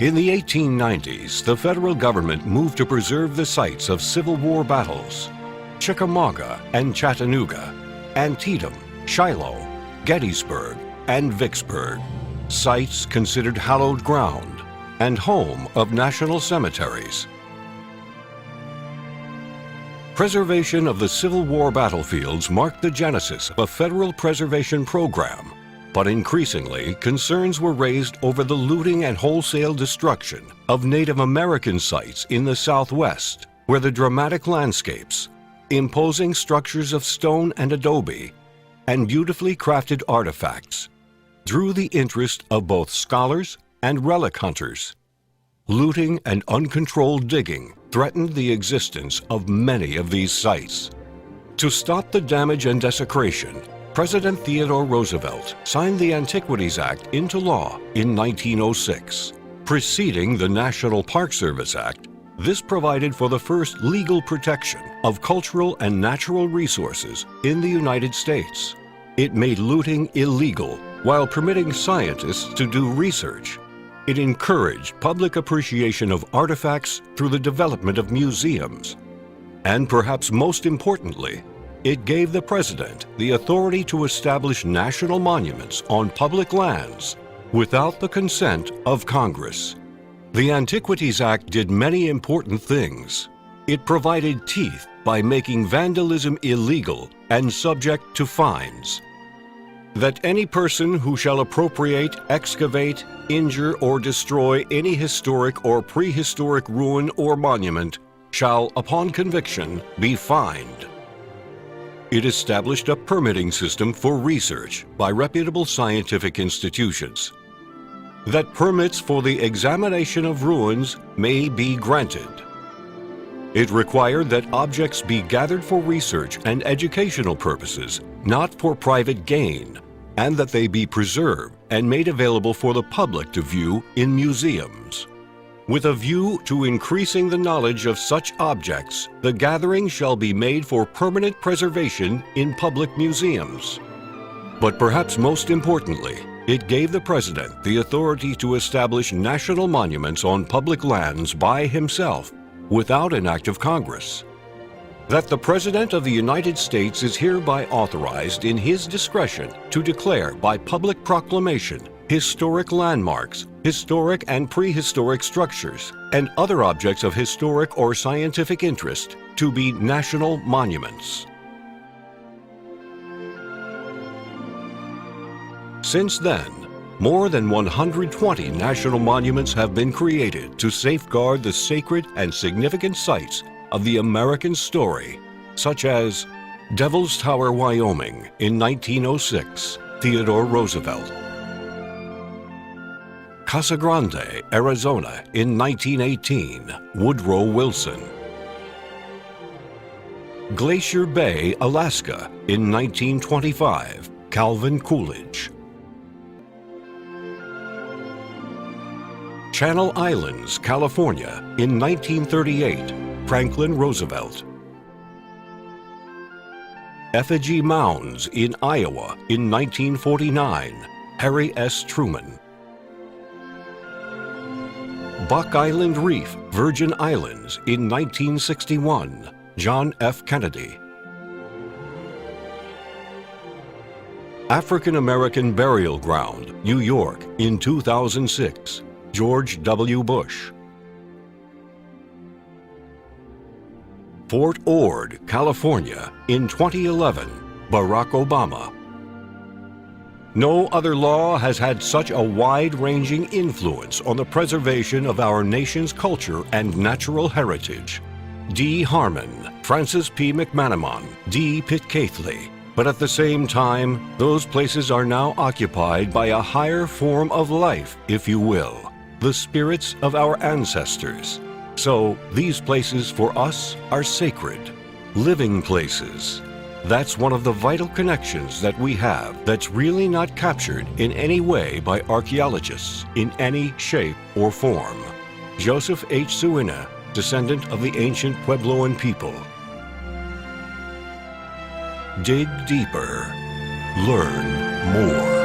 In the 1890s, the federal government moved to preserve the sites of Civil War battles: Chickamauga and Chattanooga, Antietam, Shiloh, Gettysburg, and Vicksburg, sites considered hallowed ground and home of national cemeteries. Preservation of the Civil War battlefields marked the genesis of a federal preservation program, but increasingly concerns were raised over the looting and wholesale destruction of Native American sites in the Southwest, where the dramatic landscapes, imposing structures of stone and adobe, and beautifully crafted artifacts drew the interest of both scholars and relic hunters. Looting and uncontrolled digging threatened the existence of many of these sites. To stop the damage and desecration, President Theodore Roosevelt signed the Antiquities Act into law in 1906. Preceding the National Park Service Act, this provided for the first legal protection of cultural and natural resources in the United States. It made looting illegal while permitting scientists to do research. It encouraged public appreciation of artifacts through the development of museums. And perhaps most importantly, it gave the President the authority to establish national monuments on public lands without the consent of Congress. The Antiquities Act did many important things. It provided teeth by making vandalism illegal and subject to fines. That any person who shall appropriate, excavate, injure, or destroy any historic or prehistoric ruin or monument shall, upon conviction, be fined. It established a permitting system for research by reputable scientific institutions. That permits for the examination of ruins may be granted. It required that objects be gathered for research and educational purposes, not for private gain, and that they be preserved and made available for the public to view in museums. With a view to increasing the knowledge of such objects, the gathering shall be made for permanent preservation in public museums. But perhaps most importantly, it gave the President the authority to establish national monuments on public lands by himself, without an act of Congress. That the President of the United States is hereby authorized in his discretion to declare by public proclamation historic landmarks, historic and prehistoric structures, and other objects of historic or scientific interest to be national monuments. Since then, more than 120 national monuments have been created to safeguard the sacred and significant sites of the American story, such as Devil's Tower, Wyoming in 1906, Theodore Roosevelt; Casa Grande, Arizona in 1918, Woodrow Wilson; Glacier Bay, Alaska in 1925, Calvin Coolidge; Channel Islands, California in 1938, Franklin Roosevelt; Effigy Mounds in Iowa in 1949, Harry S. Truman; Buck Island Reef, Virgin Islands in 1961, John F. Kennedy; African American Burial Ground, New York in 2006, George W. Bush; Fort Ord, California in 2011, Barack Obama. No other law has had such a wide-ranging influence on the preservation of our nation's culture and natural heritage. D. Harmon, Francis P. McManaman, D. Pitcairnley. But at the same time, those places are now occupied by a higher form of life, if you will, the spirits of our ancestors. So these places for us are sacred, living places. That's one of the vital connections that we have that's really not captured in any way by archaeologists in any shape or form. Joseph H. Suina, descendant of the ancient Puebloan people. Dig deeper, learn more.